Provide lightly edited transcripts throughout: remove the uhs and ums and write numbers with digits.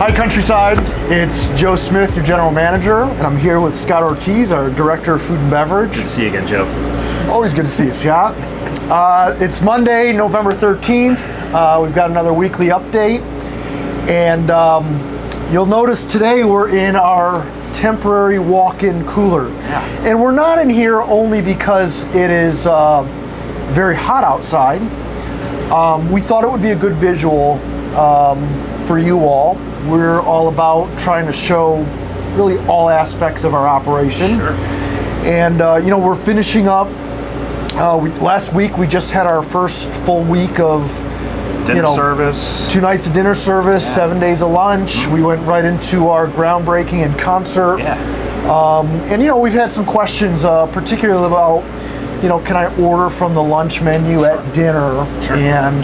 Hi, Countryside. It's Joe Smith, your general manager, and I'm here with Scott Ortiz, our director of food and beverage. Good to see you again, Joe. Always good to see you, Scott. It's Monday, November 13th. We've got another weekly update, and you'll notice today we're in our temporary walk-in cooler. Yeah. And we're not in here only because it is very hot outside. We thought it would be a good visual for you all. We're all about trying to show really all aspects of our operation. Sure. And we're finishing up. Last week we just had our first full week of Dinner service. 2 nights of dinner service, 7 days of lunch. Mm-hmm. We went right into our groundbreaking and concert. Yeah. And we've had some questions, particularly about, can I order from the lunch menu at dinner? Sure. And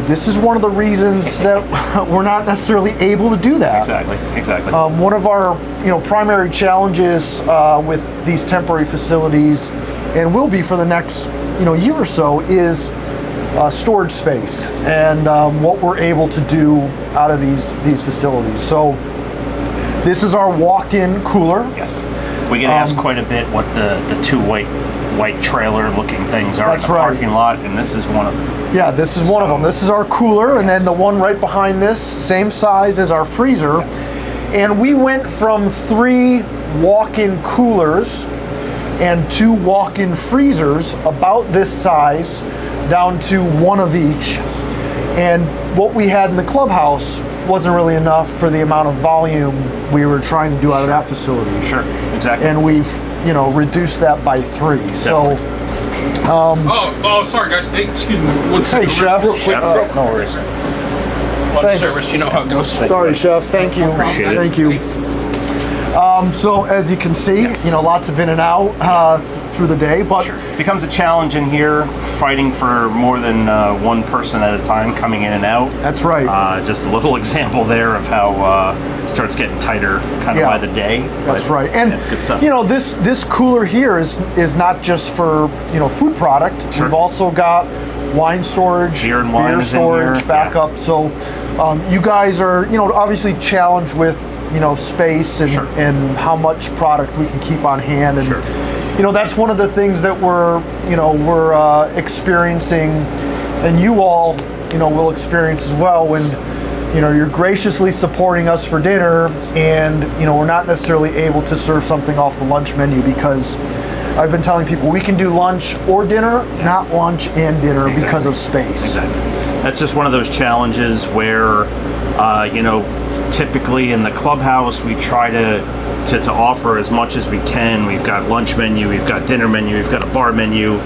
this is one of the reasons that we're not necessarily able to do that. Exactly. One of our primary challenges with these temporary facilities, and will be for the next year or so, is storage space and what we're able to do out of these facilities. So this is our walk-in cooler. Yes. We get asked quite a bit what the two white trailer looking things are in the parking lot, and this is one of them. Yeah, this is one of them. This is our cooler, and then the one right behind this, same size as our freezer. And we went from 3 walk-in coolers and 2 walk-in freezers about this size down to 1 of each. Yes. And what we had in the clubhouse wasn't really enough for the amount of volume we were trying to do out of that facility. Sure, exactly. And we've reduced that by 3. Definitely. So sorry guys. Hey, excuse me. One second. Hey, Chef. Real quick. No worries. Lunch Thanks. service. You know how it goes. Sorry, Chef. Thank you. Appreciate it. Thank you. So as you can see, lots of in and out through the day, but Sure. Becomes a challenge in here, fighting for more than one person at a time coming in and out. that's right. Just a little example there of how it starts getting tighter kind of by the day. That's but right. And it's good stuff. this cooler here is not just for food product. Sure. We've also got wine storage, Beer and wine is in storage, here. backup. So you guys are obviously challenged with space and Sure. and how much product we can keep on hand, and Sure. that's one of the things that we're experiencing, and you all will experience as well when you're graciously supporting us for dinner, and we're not necessarily able to serve something off the lunch menu because I've been telling people we can do lunch or dinner, not lunch and dinner because of space. Exactly. That's just one of those challenges where, typically in the clubhouse we try to offer as much as we can. We've got lunch menu, we've got dinner menu, we've got a bar menu.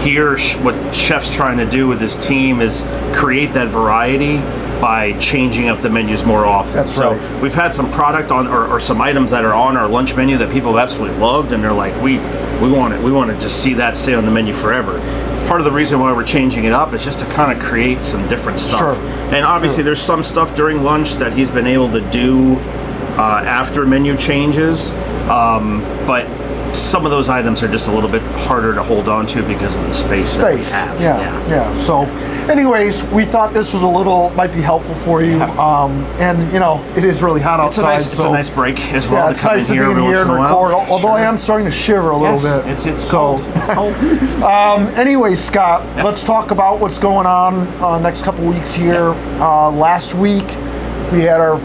Here, what Chef's trying to do with his team is create that variety by changing up the menus more often. That's so right. we've had some product on or some items that are on our lunch menu that people have absolutely loved, and they're like, we want to just see that stay on the menu forever. Part of the reason why we're changing it up is just to kind of create some different stuff. Sure. And obviously there's some stuff during lunch that he's been able to do after menu changes, but some of those items are just a little bit harder to hold on to because of the space that we have. Yeah. So anyways, we thought this was might be helpful for you. And it is really hot outside. It's a nice break as well. Yeah, to it's come nice to in be in here and record, although I am starting to shiver a little bit. It's cold. It's cold. Anyways, Scott, let's talk about what's going on next couple weeks here. Last week, we had our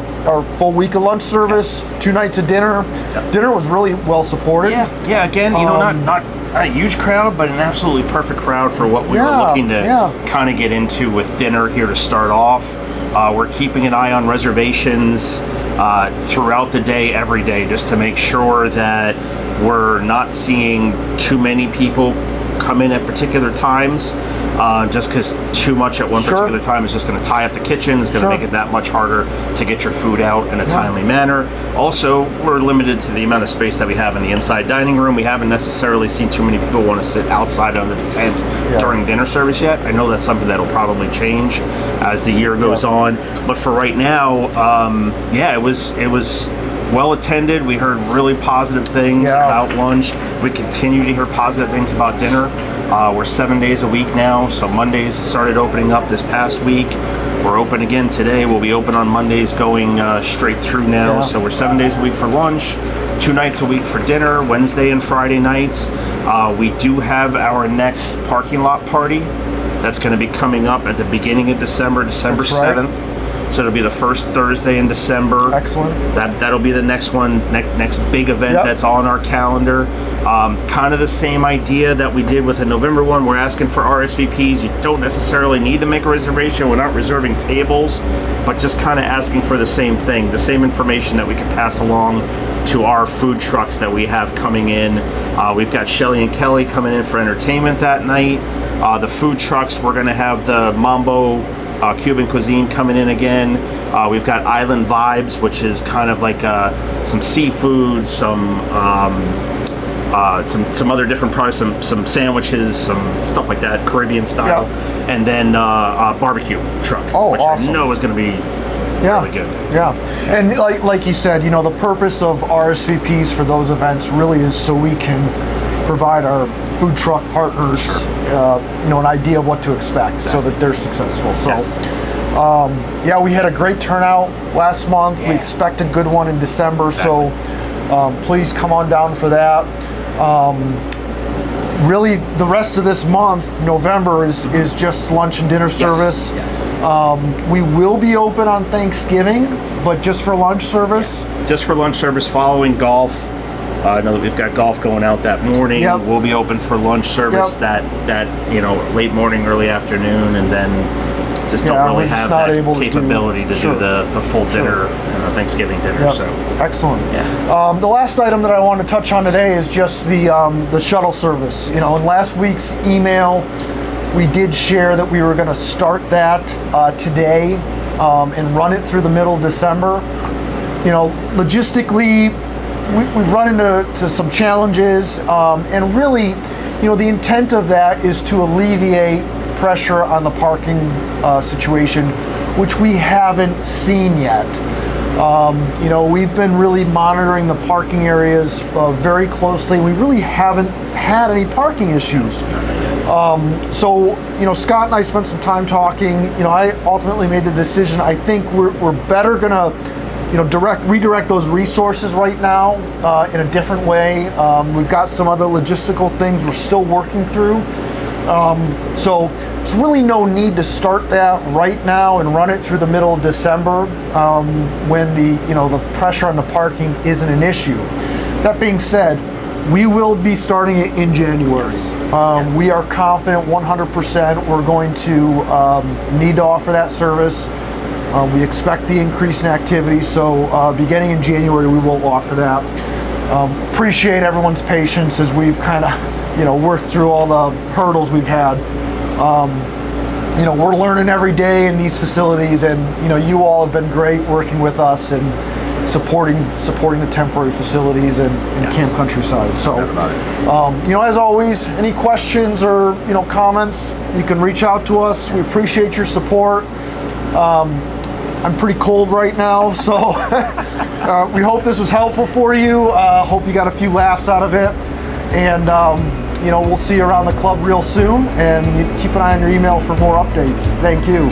full week of lunch service, 2 nights of dinner. Dinner was really well supported. Yeah. Again, not a huge crowd, but an absolutely perfect crowd for what we were looking to kind of get into with dinner here to start off. We're keeping an eye on reservations throughout the day, every day, just to make sure that we're not seeing too many people come in at particular times. Just because too much at one particular time is just going to tie up the kitchen. It's going to make it that much harder to get your food out in a timely manner. Also, we're limited to the amount of space that we have in the inside dining room. We haven't necessarily seen too many people want to sit outside under the tent during dinner service yet. I know that's something that'll probably change as the year goes on. But for right now, it was well attended. We heard really positive things about lunch. We continue to hear positive things about dinner. We're 7 days a week now, so Mondays started opening up this past week. We're open again today. We'll be open on Mondays going straight through now. Yeah. So we're 7 days a week for lunch, 2 nights a week for dinner, Wednesday and Friday nights. We do have our next parking lot party. That's going to be coming up at the beginning of December, December That's right. 7th. So it'll be the first Thursday in December. Excellent. That'll be the next one, next big event Yep. that's on our calendar. Kind of the same idea that we did with the November one. We're asking for RSVPs. You don't necessarily need to make a reservation. We're not reserving tables, but just kind of asking for the same thing, the same information that we can pass along to our food trucks that we have coming in. We've got Shelly and Kelly coming in for entertainment that night. The food trucks, we're going to have the Mambo Cuban cuisine coming in again. We've got Island Vibes, which is kind of like some seafood, some other different products, some sandwiches, some stuff like that, Caribbean style, and then barbecue truck, which awesome. I know is going to be really good. Yeah, and like you said, you know, the purpose of RSVPs for those events really is so we can provide our food truck partners, you know, an idea of what to expect, so that they're successful. So, yeah, we had a great turnout last month. We expect a good one in December. So, please come on down for that. Really, the rest of this month, November, is just lunch and dinner service. Yes. We will be open on Thanksgiving, but just for lunch service. Just for lunch service following golf. I know that we've got golf going out that morning. Yep. We'll be open for lunch service that you know, late morning, early afternoon, and then just don't we're really just have not that able to capability to do the full dinner, Thanksgiving dinner. Yep. So Excellent. Yeah. The last item that I want to touch on today is just the shuttle service. You know, in last week's email, we did share that we were going to start that today and run it through the middle of December. You know, logistically, we've run into some challenges, and really, you know, the intent of that is to alleviate pressure on the parking situation, which we haven't seen yet. You know, we've been really monitoring the parking areas very closely. We really haven't had any parking issues. So, you know, Scott and I spent some time talking. You know, I ultimately made the decision. I think we're better gonna, you know, redirect those resources right now in a different way. We've got some other logistical things we're still working through. So there's really no need to start that right now and run it through the middle of December when the pressure on the parking isn't an issue. That being said, we will be starting it in January. Yes. We are confident 100% we're going to need to offer that service. We expect the increase in activity, so beginning in January we will offer that. Appreciate everyone's patience as we've kind of, you know, worked through all the hurdles we've had. You know, we're learning every day in these facilities, and you know, you all have been great working with us and supporting the temporary facilities and Camp Countryside. So, you know, as always, any questions or, you know, comments, you can reach out to us. We appreciate your support. I'm pretty cold right now, so we hope this was helpful for you. Hope you got a few laughs out of it, and you know, we'll see you around the club real soon. And keep an eye on your email for more updates. Thank you.